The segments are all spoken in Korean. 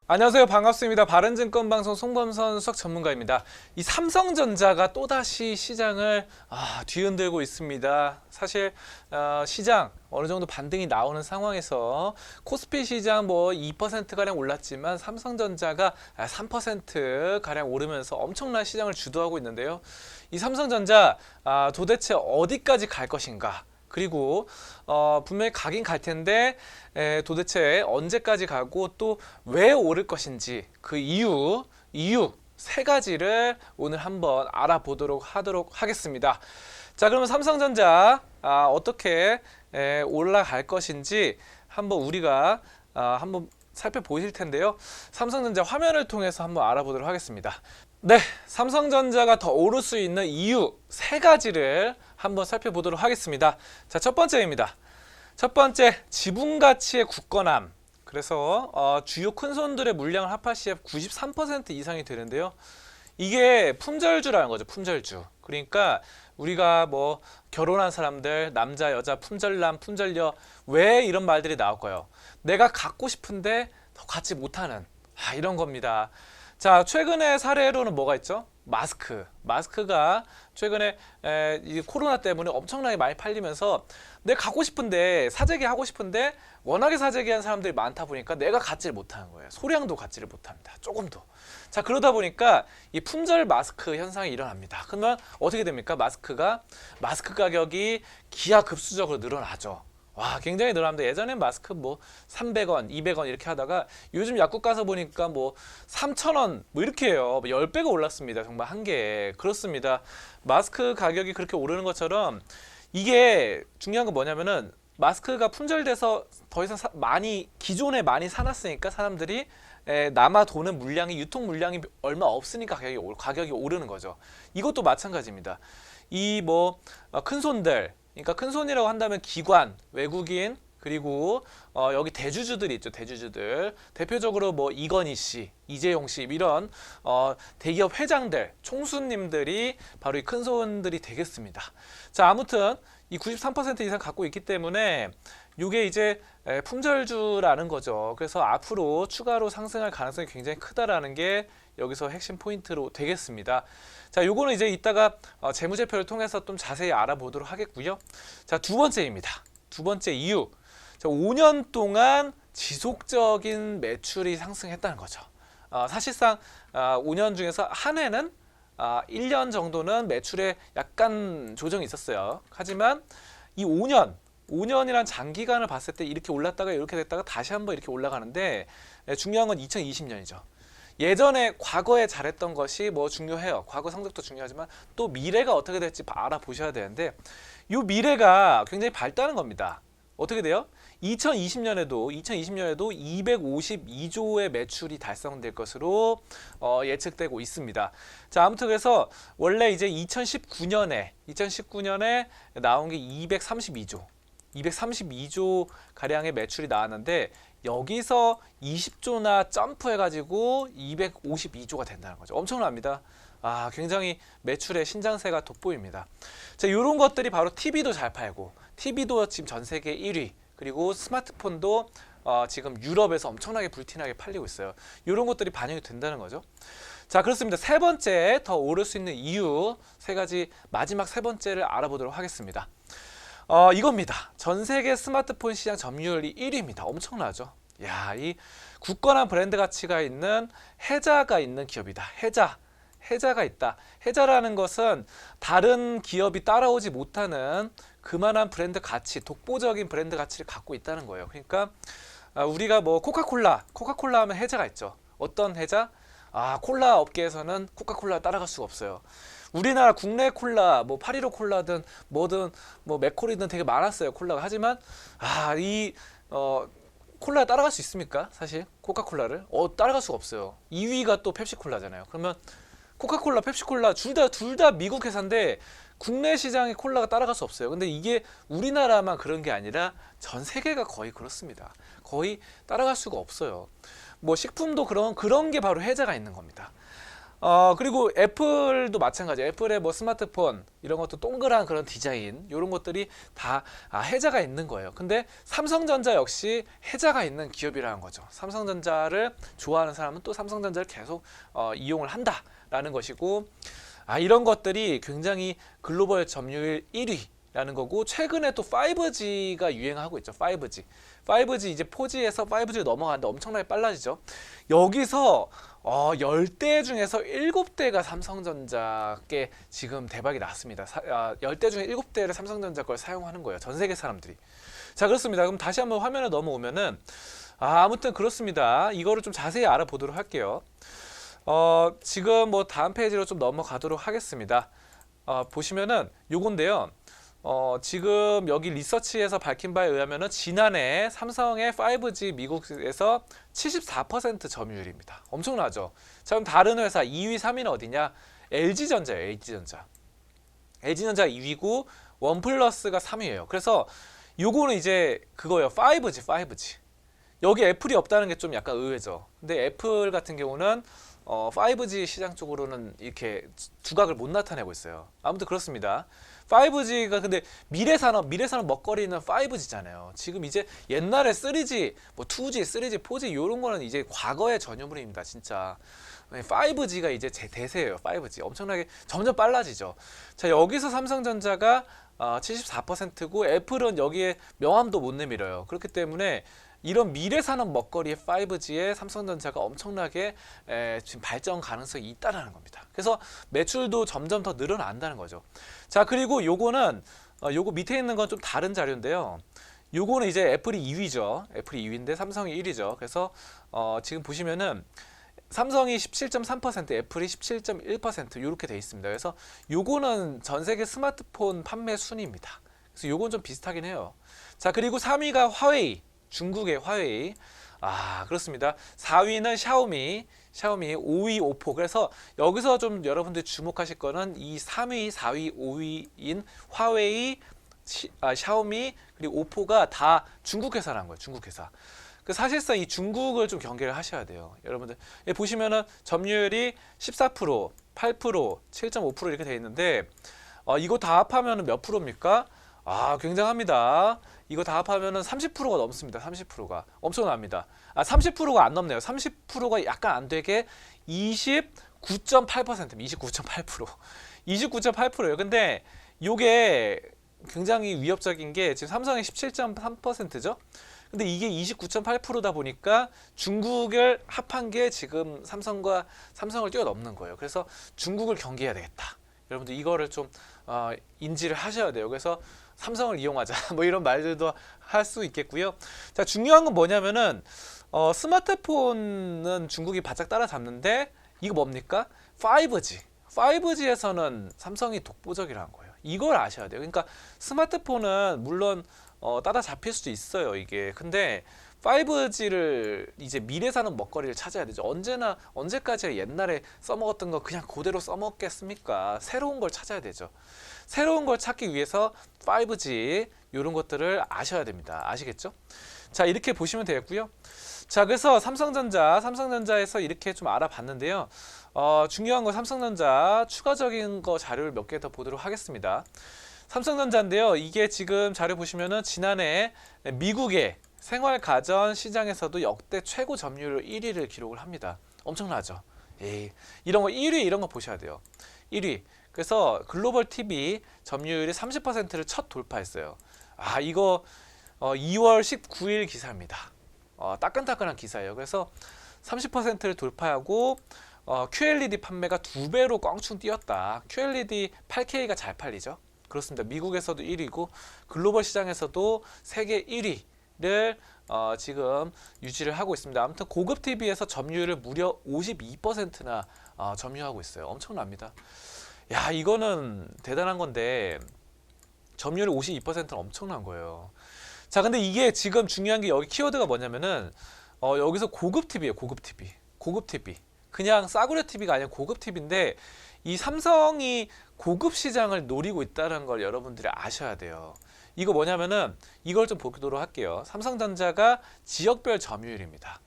안녕하세요. 반갑습니다. 바른증권방송 송범선 수석 전문가입니다. 이 삼성전자가 또다시 시장을 뒤흔들고 있습니다. 사실 시장 어느 정도 반등이 나오는 상황에서 코스피 시장 뭐 2%가량 올랐지만 삼성전자가 3%가량 오르면서 엄청난 시장을 주도하고 있는데요. 이 삼성전자 도대체 어디까지 갈 것인가? 그리고 분명히 가긴 갈 텐데 도대체 언제까지 가고 또 왜 오를 것인지 그 이유 세 가지를 오늘 한번 알아보도록 하겠습니다. 자, 그러면 삼성전자 어떻게 올라갈 것인지 한번 우리가 한번 살펴보실 텐데요. 삼성전자 화면을 통해서 한번 알아보도록 하겠습니다. 네, 삼성전자가 더 오를 수 있는 이유 세 가지를 한번 살펴보도록 하겠습니다. 자, 첫 번째입니다. 첫 번째, 지분 가치의 굳건함. 그래서 주요 큰손들의 물량을 합할 시에 93% 이상이 되는데요. 이게 품절주라는 거죠. 품절주. 그러니까 우리가 뭐 결혼한 사람들, 남자, 여자, 품절남, 품절녀, 왜 이런 말들이 나올까요? 내가 갖고 싶은데 더 갖지 못하는 이런 겁니다. 자, 최근에 사례로는 뭐가 있죠? 마스크가 최근에 이 코로나 때문에 엄청나게 많이 팔리면서 내가 갖고 싶은데 사재기 하고 싶은데 워낙에 사재기한 사람들이 많다 보니까 내가 갖지를 못하는 거예요. 소량도 갖지를 못합니다. 조금도. 자, 그러다 보니까 이 품절 마스크 현상이 일어납니다. 그러면 어떻게 됩니까? 마스크 가격이 기하급수적으로 늘어나죠. 와, 굉장히 늘어납니다. 예전엔 마스크 뭐 300원, 200원 이렇게 하다가 요즘 약국 가서 보니까 뭐 3,000원 뭐 이렇게 해요. 10배가 올랐습니다. 정말 한 개에. 그렇습니다. 마스크 가격이 그렇게 오르는 것처럼 이게 중요한 건 뭐냐면은 마스크가 품절돼서 더 이상 기존에 많이 사놨으니까 사람들이 남아 도는 물량이 유통 물량이 얼마 없으니까 가격이 오르는 거죠. 이것도 마찬가지입니다. 이 뭐 큰 손들, 그러니까 큰 손이라고 한다면 기관, 외국인, 그리고 여기 대주주들이 있죠. 대주주들. 대표적으로 뭐 이건희 씨, 이재용 씨 이런 대기업 회장들, 총수님들이 바로 이 큰 손들이 되겠습니다. 자, 아무튼 이 93% 이상 갖고 있기 때문에 이게 이제 품절주라는 거죠. 그래서 앞으로 추가로 상승할 가능성이 굉장히 크다라는 게 여기서 핵심 포인트로 되겠습니다. 자, 요거는 이제 이따가 재무제표를 통해서 좀 자세히 알아보도록 하겠고요. 자, 두 번째입니다. 두 번째 이유. 자, 5년 동안 지속적인 매출이 상승했다는 거죠. 사실상 5년 중에서 한 해는 1년 정도는 매출에 약간 조정이 있었어요. 하지만 이 5년이란 장기간을 봤을 때 이렇게 올랐다가 이렇게 됐다가 다시 한번 이렇게 올라가는데 중요한 건 2020년이죠. 예전에 과거에 잘했던 것이 뭐 중요해요. 과거 성적도 중요하지만 또 미래가 어떻게 될지 알아보셔야 되는데 이 미래가 굉장히 밝다는 겁니다. 어떻게 돼요? 2020년에도 252조의 매출이 달성될 것으로 예측되고 있습니다. 자, 아무튼 그래서 원래 이제 2019년에 나온 게 232조 가량의 매출이 나왔는데 여기서 20조나 점프해가지고 252조가 된다는 거죠. 엄청납니다. 굉장히 매출의 신장세가 돋보입니다. 자, 이런 것들이 바로 TV도 잘 팔고, TV도 지금 전 세계 1위, 그리고 스마트폰도 지금 유럽에서 엄청나게 불티나게 팔리고 있어요. 이런 것들이 반영이 된다는 거죠. 자, 그렇습니다. 세 번째 더 오를 수 있는 이유 세 가지, 마지막 세 번째를 알아보도록 하겠습니다. 이겁니다. 전 세계 스마트폰 시장 점유율이 1위입니다. 엄청나죠? 야, 이 굳건한 브랜드 가치가 있는 해자가 있는 기업이다. 해자가 있다. 해자라는 것은 다른 기업이 따라오지 못하는 그만한 브랜드 가치, 독보적인 브랜드 가치를 갖고 있다는 거예요. 그러니까 우리가 뭐 코카콜라 하면 해자가 있죠. 어떤 해자? 콜라 업계에서는 코카콜라 따라갈 수가 없어요. 우리나라 국내 콜라, 뭐 파리로 콜라든 뭐든 뭐 맥콜이든 되게 많았어요. 콜라가. 하지만 콜라 따라갈 수 있습니까? 사실 코카콜라를 따라갈 수가 없어요. 2위가 또 펩시콜라잖아요. 그러면 코카콜라, 펩시콜라 둘 다 미국 회사인데 국내 시장의 콜라가 따라갈 수 없어요. 근데 이게 우리나라만 그런 게 아니라 전 세계가 거의 그렇습니다. 거의 따라갈 수가 없어요. 뭐 식품도 그런 게 바로 해자가 있는 겁니다. 그리고 애플도 마찬가지예요. 애플의 뭐 스마트폰 이런 것도 동그란 그런 디자인 이런 것들이 다 혜자가 있는 거예요. 근데 삼성전자 역시 혜자가 있는 기업이라는 거죠. 삼성전자를 좋아하는 사람은 또 삼성전자를 계속 이용을 한다라는 것이고, 이런 것들이 굉장히 글로벌 점유율 1위라는 거고, 최근에 또 5G가 유행하고 있죠. 5G. 5G 이제 4G에서 5G로 넘어가는데 엄청나게 빨라지죠. 여기서 10대 중에서 7대가 삼성전자께 지금 대박이 났습니다. 10대 중에 7대를 삼성전자 걸 사용하는 거예요. 전 세계 사람들이. 자, 그렇습니다. 그럼 다시 한번 화면에 넘어오면은 아무튼 그렇습니다. 이거를 좀 자세히 알아보도록 할게요. 지금 뭐 다음 페이지로 좀 넘어가도록 하겠습니다. 보시면은 요건데요. 지금 여기 리서치에서 밝힌 바에 의하면은 지난해 삼성의 5G 미국에서 74% 점유율입니다. 엄청나죠? 자, 그럼 다른 회사 2위, 3위는 어디냐? LG전자예요. LG전자. LG전자 2위고 원플러스가 3위예요. 그래서 요거는 이제 그거예요. 5G. 여기 애플이 없다는 게 좀 약간 의외죠. 근데 애플 같은 경우는 5G 시장 쪽으로는 이렇게 두각을 못 나타내고 있어요. 아무튼 그렇습니다. 5G가 근데 미래산업 먹거리는 5G잖아요. 지금 이제 옛날에 3G, 뭐 2G, 3G, 4G 이런 거는 이제 과거의 전유물입니다. 진짜 5G가 이제 제 대세예요. 5G 엄청나게 점점 빨라지죠. 자, 여기서 삼성전자가 74%고 애플은 여기에 명함도 못 내밀어요. 그렇기 때문에 이런 미래산업 먹거리의 5G에 삼성전자가 엄청나게 지금 발전 가능성이 있다는 겁니다. 그래서 매출도 점점 더 늘어난다는 거죠. 자, 그리고 요거는 요거 밑에 있는 건 좀 다른 자료인데요. 요거는 이제 애플이 2위죠. 애플이 2위인데 삼성이 1위죠. 그래서 지금 보시면은 삼성이 17.3%, 애플이 17.1% 이렇게 돼 있습니다. 그래서 요거는 전 세계 스마트폰 판매 순위입니다. 그래서 요건 좀 비슷하긴 해요. 자, 그리고 3위가 화웨이. 중국의 화웨이. 그렇습니다. 4위는 샤오미, 5위 오포. 그래서 여기서 좀 여러분들 주목하실 거는 이 3위, 4위, 5위인 화웨이, 샤오미 그리고 오포가 다 중국 회사라는 거예요. 중국 회사. 그 사실상 이 중국을 좀 경계를 하셔야 돼요. 여러분들 보시면은 점유율이 14%, 8%, 7.5% 이렇게 돼 있는데 이거 다 합하면 몇 프로입니까? 굉장합니다. 이거 다 합하면은 30%가 넘습니다. 30%가 엄청납니다. 30%가 안 넘네요. 30%가 약간 안 되게 29.8%입니다. 29.8%. 29.8%예요. 근데 이게 굉장히 위협적인 게 지금 삼성이 17.3%죠. 근데 이게 29.8%다 보니까 중국을 합한 게 지금 삼성을 뛰어넘는 거예요. 그래서 중국을 경계해야 되겠다. 여러분들 이거를 좀 인지를 하셔야 돼요. 그래서 삼성을 이용하자 뭐 이런 말들도 할 수 있겠고요. 자, 중요한 건 뭐냐면은 스마트폰은 중국이 바짝 따라잡는데 이거 뭡니까? 5G에서는 삼성이 독보적이라는 거예요. 이걸 아셔야 돼요. 그러니까 스마트폰은 물론 따라잡힐 수도 있어요, 이게. 근데 5G를 이제 미래산업 먹거리를 찾아야 되죠. 언제까지 옛날에 써먹었던 거 그냥 그대로 써먹겠습니까? 새로운 걸 찾아야 되죠. 새로운 걸 찾기 위해서 5G 이런 것들을 아셔야 됩니다. 아시겠죠? 자, 이렇게 보시면 되겠고요. 자, 그래서 삼성전자에서 이렇게 좀 알아봤는데요. 중요한 거 삼성전자 추가적인 거 자료를 몇 개 더 보도록 하겠습니다. 삼성전자인데요. 이게 지금 자료 보시면은 지난해 미국의 생활 가전 시장에서도 역대 최고 점유율 1위를 기록을 합니다. 엄청나죠? 이런 거 1위 이런 거 보셔야 돼요. 1위. 그래서 글로벌 TV 점유율이 30%를 첫 돌파했어요. 이거 2월 19일 기사입니다. 따끈따끈한 기사예요. 그래서 30%를 돌파하고 QLED 판매가 2배로 껑충 뛰었다. QLED 8K가 잘 팔리죠. 그렇습니다. 미국에서도 1위고 글로벌 시장에서도 세계 1위를 지금 유지를 하고 있습니다. 아무튼 고급 TV에서 점유율을 무려 52%나 점유하고 있어요. 엄청납니다. 야, 이거는 대단한 건데 점유율 52%는 엄청난 거예요. 자, 근데 이게 지금 중요한 게 여기 키워드가 뭐냐면은 여기서 고급 TV예요. 고급 TV. 그냥 싸구려 TV가 아니라 고급 TV인데 이 삼성이 고급 시장을 노리고 있다는 걸 여러분들이 아셔야 돼요. 이거 뭐냐면은 이걸 좀 보도록 할게요. 삼성전자가 지역별 점유율입니다.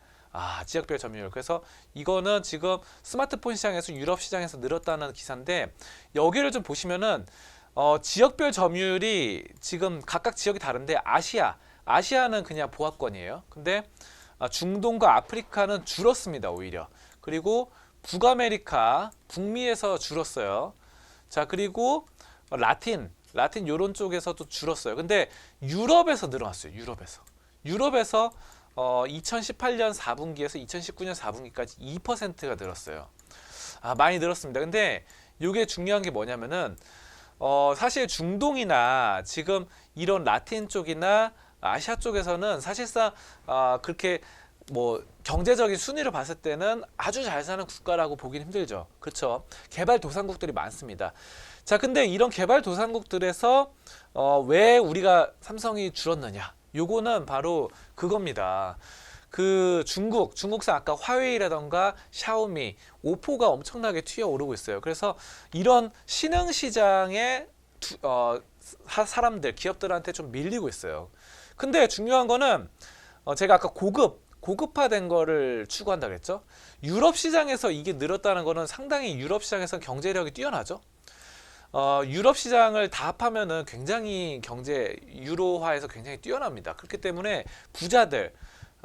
지역별 점유율. 그래서 이거는 지금 스마트폰 시장에서 유럽 시장에서 늘었다는 기사인데 여기를 좀 보시면은 지역별 점유율이 지금 각각 지역이 다른데 아시아는 그냥 보합권이에요. 근데 중동과 아프리카는 줄었습니다, 오히려. 그리고 북아메리카, 북미에서 줄었어요. 자, 그리고 라틴 요런 쪽에서도 줄었어요. 근데 유럽에서 늘어났어요. 유럽에서 2018년 4분기에서 2019년 4분기까지 2%가 늘었어요. 많이 늘었습니다. 근데 이게 중요한 게 뭐냐면은 사실 중동이나 지금 이런 라틴 쪽이나 아시아 쪽에서는 사실상 그렇게 뭐 경제적인 순위를 봤을 때는 아주 잘 사는 국가라고 보긴 힘들죠. 그렇죠? 개발도상국들이 많습니다. 자, 근데 이런 개발도상국들에서 왜 우리가 삼성이 줄었느냐? 요거는 바로 그겁니다. 그 중국산 아까 화웨이라던가 샤오미, 오포가 엄청나게 튀어오르고 있어요. 그래서 이런 신흥 시장에 사람들, 기업들한테 좀 밀리고 있어요. 근데 중요한 거는 제가 아까 고급화된 거를 추구한다 그랬죠. 유럽 시장에서 이게 늘었다는 거는 상당히 유럽 시장에서 경제력이 뛰어나죠. 유럽 시장을 다 합하면은 굉장히 경제 유로화에서 굉장히 뛰어납니다. 그렇기 때문에 부자들,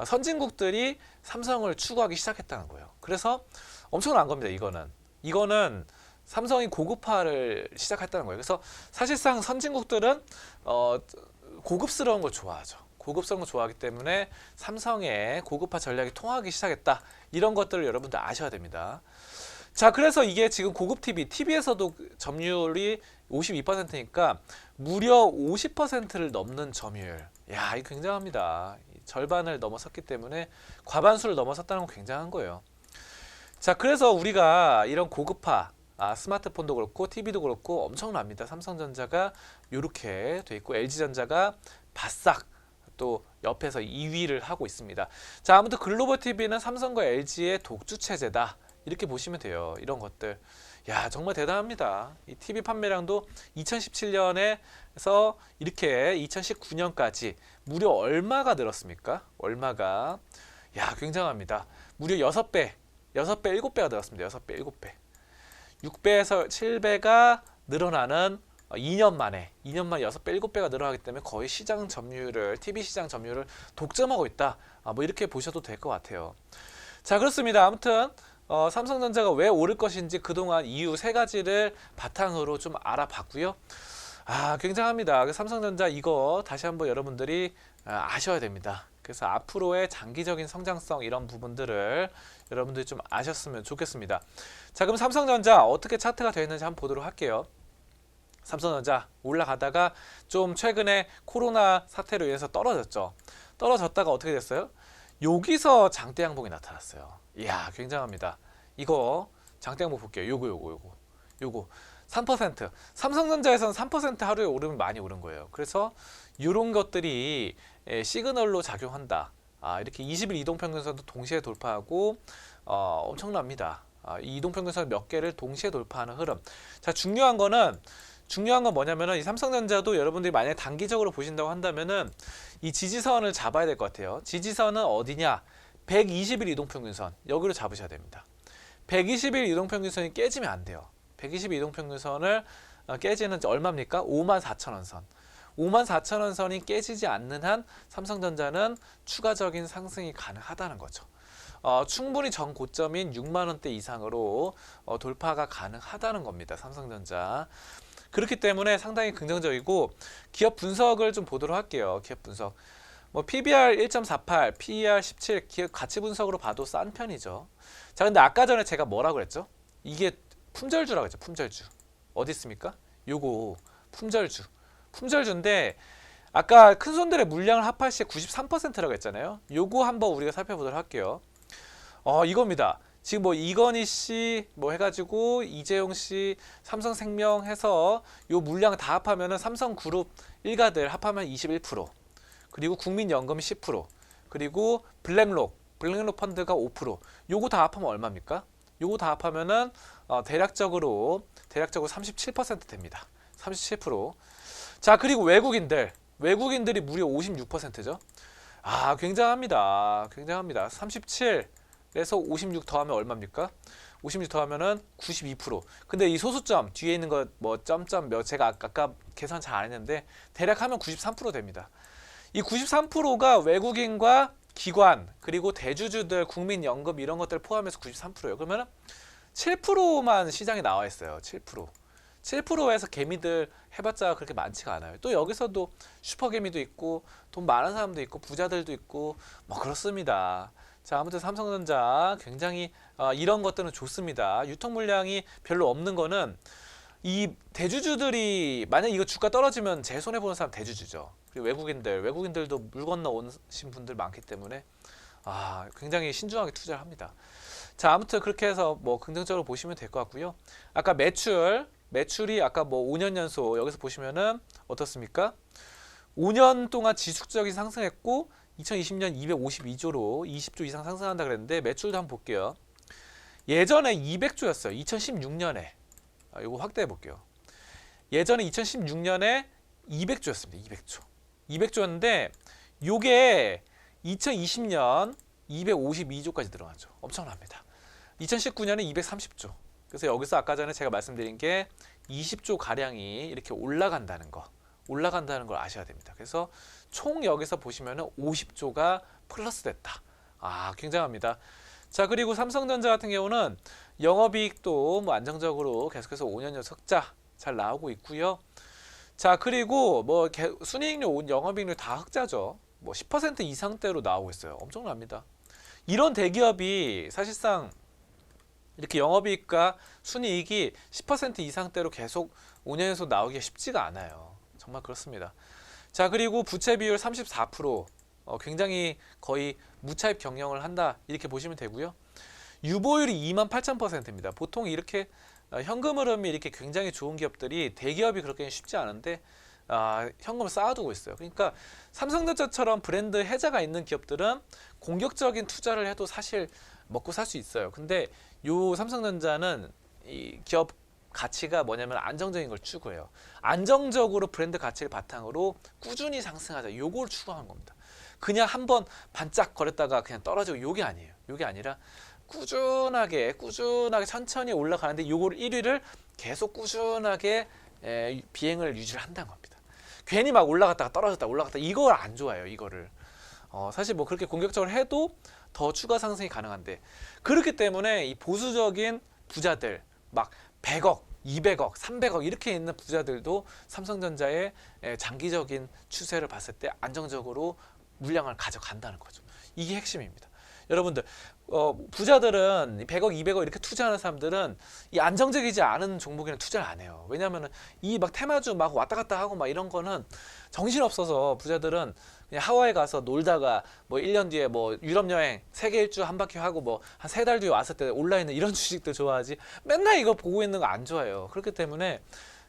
선진국들이 삼성을 추구하기 시작했다는 거예요. 그래서 엄청난 겁니다. 이거는 삼성이 고급화를 시작했다는 거예요. 그래서 사실상 선진국들은 고급스러운 걸 좋아하죠. 고급스러운 걸 좋아하기 때문에 삼성의 고급화 전략이 통하기 시작했다. 이런 것들을 여러분들 아셔야 됩니다. 자, 그래서 이게 지금 고급 TV에서도 점유율이 52%니까 무려 50%를 넘는 점유율. 야, 이거 굉장합니다. 절반을 넘어섰기 때문에 과반수를 넘어섰다는 건 굉장한 거예요. 자, 그래서 우리가 이런 고급화, 스마트폰도 그렇고 TV도 그렇고 엄청납니다. 삼성전자가 이렇게 돼 있고 LG전자가 바싹 또 옆에서 2위를 하고 있습니다. 자, 아무튼 글로벌 TV는 삼성과 LG의 독주 체제다. 이렇게 보시면 돼요. 이런 것들. 야, 정말 대단합니다. 이 TV 판매량도 2017년에서 이렇게 2019년까지 무려 얼마가 늘었습니까? 얼마가. 야, 굉장합니다. 무려 6배, 7배가 늘었습니다. 6배, 7배. 6배에서 7배가 늘어나는 2년 만에 6배, 7배가 늘어나기 때문에 거의 시장 점유율을, TV 시장 점유율을 독점하고 있다. 뭐 이렇게 보셔도 될 것 같아요. 자, 그렇습니다. 아무튼 삼성전자가 왜 오를 것인지 그동안 이유 3가지를 바탕으로 좀 알아봤고요. 굉장합니다. 삼성전자 이거 다시 한번 여러분들이 아셔야 됩니다. 그래서 앞으로의 장기적인 성장성 이런 부분들을 여러분들이 좀 아셨으면 좋겠습니다. 자, 그럼 삼성전자 어떻게 차트가 되어 있는지 한번 보도록 할게요. 삼성전자 올라가다가 좀 최근에 코로나 사태로 인해서 떨어졌죠. 떨어졌다가 어떻게 됐어요? 여기서 장대 양봉이 나타났어요. 이야, 굉장합니다. 이거 장대 양봉 볼게요. 요거 3%. 삼성전자에서는 3% 하루에 오르면 많이 오른 거예요. 그래서 이런 것들이 시그널로 작용한다. 이렇게 20일 이동평균선도 동시에 돌파하고 엄청납니다. 이 이동평균선 몇 개를 동시에 돌파하는 흐름. 자, 중요한 건 뭐냐면은 이 삼성전자도 여러분들이 만약에 단기적으로 보신다고 한다면은 이 지지선을 잡아야 될 것 같아요. 지지선은 어디냐? 120일 이동평균선. 여기로 잡으셔야 됩니다. 120일 이동평균선이 깨지면 안 돼요. 120일 이동평균선을 깨지는 얼마입니까? 54,000원 선. 54,000원 선이 깨지지 않는 한 삼성전자는 추가적인 상승이 가능하다는 거죠. 충분히 전 고점인 6만 원대 이상으로 돌파가 가능하다는 겁니다. 삼성전자. 그렇기 때문에 상당히 긍정적이고 기업 분석을 좀 보도록 할게요. 기업 분석. PBR 1.48, PER 17 기업 가치 분석으로 봐도 싼 편이죠. 자, 근데 아까 전에 제가 뭐라고 그랬죠? 이게 품절주라고 했죠. 품절주. 어디 있습니까? 요거 품절주인데 아까 큰손들의 물량을 합할 시에 93%라고 했잖아요. 요거 한번 우리가 살펴보도록 할게요. 이겁니다. 지금 이건희 씨 해가지고 이재용 씨, 삼성생명 해서 요 물량 다 합하면은 삼성그룹 일가들 합하면 21%, 그리고 국민연금이 10%, 그리고 블랙록 펀드가 5%. 요거 다 합하면 얼마입니까? 요거 다 합하면은 대략적으로 37% 됩니다. 37%. 자, 그리고 외국인들이 무려 56%죠. 굉장합니다. 굉장합니다. 37에서 56 더하면 얼마입니까? 56 더하면은 92%. 근데 이 소수점 뒤에 있는 거 뭐 점점 몇 제가 아까 계산 잘 안 했는데 대략 하면 93% 됩니다. 이 93%가 외국인과 기관 그리고 대주주들 국민연금 이런 것들 포함해서 93%예요. 그러면은 7%만 시장에 나와 있어요. 7%. 7%에서 개미들 해봤자 그렇게 많지가 않아요. 또 여기서도 슈퍼개미도 있고 돈 많은 사람도 있고 부자들도 있고 뭐 그렇습니다. 자, 아무튼 삼성전자 굉장히 이런 것들은 좋습니다. 유통 물량이 별로 없는 거는 이 대주주들이 만약 이거 주가 떨어지면 제일 손해 보는 사람 대주주죠. 그리고 외국인들도 물 건너 오신 분들 많기 때문에 굉장히 신중하게 투자를 합니다. 자, 아무튼 그렇게 해서 뭐 긍정적으로 보시면 될 것 같고요. 아까 매출이 아까 뭐 5년 연속 여기서 보시면은 어떻습니까? 5년 동안 지속적인 상승했고 2020년 252조로 20조 이상 상승한다 그랬는데 매출도 한번 볼게요. 예전에 200조였어요. 2016년에 이거 확대해 볼게요. 예전에 2016년에 200조였습니다. 200조였는데 요게 2020년 252조까지 들어가죠. 엄청납니다. 2019년에 230조. 그래서 여기서 아까 전에 제가 말씀드린 게 20조 가량이 이렇게 올라간다는 걸 아셔야 됩니다. 그래서 총 여기서 보시면은 50조가 플러스 됐다. 굉장합니다. 자, 그리고 삼성전자 같은 경우는 영업이익도 뭐 안정적으로 계속해서 5년 연속 흑자 잘 나오고 있고요. 자, 그리고 뭐 순이익률, 영업이익률 다 흑자죠. 뭐 10% 이상대로 나오고 있어요. 엄청납니다. 이런 대기업이 사실상 이렇게 영업이익과 순이익이 10% 이상대로 계속 5년 연속 나오기가 쉽지가 않아요. 정말 그렇습니다. 자, 그리고 부채 비율 34%, 굉장히 거의 무차입 경영을 한다 이렇게 보시면 되고요. 유보율이 28,000%입니다. 보통 이렇게 현금 흐름이 이렇게 굉장히 좋은 기업들이 대기업이 그렇게 쉽지 않은데 현금을 쌓아두고 있어요. 그러니까 삼성전자처럼 브랜드 해자가 있는 기업들은 공격적인 투자를 해도 사실 먹고 살 수 있어요. 근데 요 삼성전자는 이 기업 가치가 뭐냐면 안정적인 걸 추구해요. 안정적으로 브랜드 가치를 바탕으로 꾸준히 상승하자. 요걸 추구하는 겁니다. 그냥 한번 반짝 거렸다가 그냥 떨어지고 요게 아니에요. 요게 아니라 꾸준하게 천천히 올라가는데 요걸 1위를 계속 꾸준하게 비행을 유지를 한다는 겁니다. 괜히 막 올라갔다가 떨어졌다 이걸 안 좋아해요. 이거를 사실 뭐 그렇게 공격적으로 해도 더 추가 상승이 가능한데 그렇기 때문에 이 보수적인 부자들 막 100억, 200억, 300억 이렇게 있는 부자들도 삼성전자의 장기적인 추세를 봤을 때 안정적으로 물량을 가져간다는 거죠. 이게 핵심입니다. 여러분들 부자들은 100억, 200억 이렇게 투자하는 사람들은 이 안정적이지 않은 종목에는 투자를 안 해요. 왜냐하면 이 막 테마주 막 왔다 갔다 하고 막 이런 거는 정신 없어서 부자들은 그냥 하와이 가서 놀다가 뭐 1년 뒤에 뭐 유럽 여행 세계 일주 한 바퀴 하고 뭐 한 3달 뒤에 왔을 때 올라 있는 이런 주식들 좋아하지 맨날 이거 보고 있는 거 안 좋아해요. 그렇기 때문에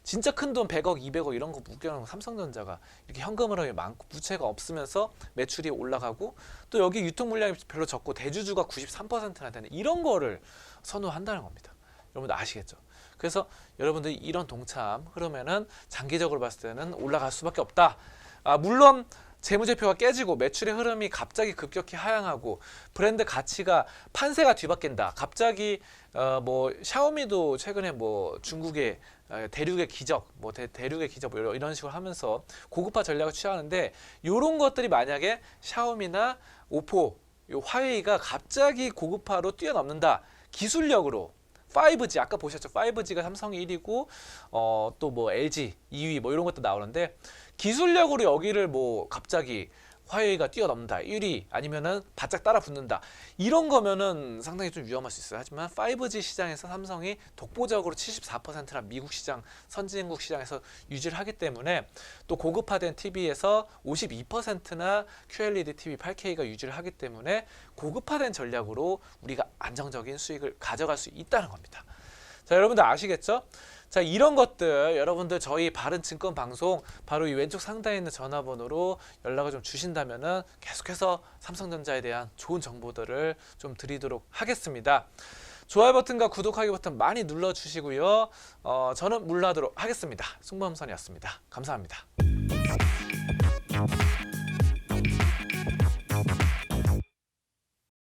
진짜 큰 돈 100억, 200억 이런 거 묶여놓은 삼성전자가 이렇게 현금 흐름이 많고 부채가 없으면서 매출이 올라가고 또 여기 유통 물량이 별로 적고 대주주가 93%나 되는 이런 거를 선호한다는 겁니다. 여러분들 아시겠죠? 그래서 여러분들이 이런 동참 흐르면은 장기적으로 봤을 때는 올라갈 수밖에 없다. 물론 재무제표가 깨지고 매출의 흐름이 갑자기 급격히 하향하고 브랜드 가치가 판세가 뒤바뀐다. 갑자기 뭐 샤오미도 최근에 뭐 중국의 대륙의 기적, 뭐 대륙의 기적 뭐 이런 식으로 하면서 고급화 전략을 취하는데 이런 것들이 만약에 샤오미나 오포, 요 화웨이가 갑자기 고급화로 뛰어넘는다. 기술력으로 5G 아까 보셨죠? 5G가 삼성이 1위고 또 뭐 LG 2위 뭐 이런 것도 나오는데 기술력으로 여기를 뭐 갑자기 화웨이가 뛰어넘는다 1위 아니면은 바짝 따라 붙는다 이런 거면은 상당히 좀 위험할 수 있어요. 하지만 5G 시장에서 삼성이 독보적으로 74%나 미국 시장 선진국 시장에서 유지를 하기 때문에 또 고급화된 TV에서 52%나 QLED TV 8K가 유지를 하기 때문에 고급화된 전략으로 우리가 안정적인 수익을 가져갈 수 있다는 겁니다. 자, 여러분들 아시겠죠? 자, 이런 것들 여러분들 저희 바른증권 방송 바로 이 왼쪽 상단에 있는 전화번호로 연락을 좀 주신다면은 계속해서 삼성전자에 대한 좋은 정보들을 좀 드리도록 하겠습니다. 좋아요 버튼과 구독하기 버튼 많이 눌러주시고요. 저는 물러나도록 하겠습니다. 송범선이었습니다. 감사합니다.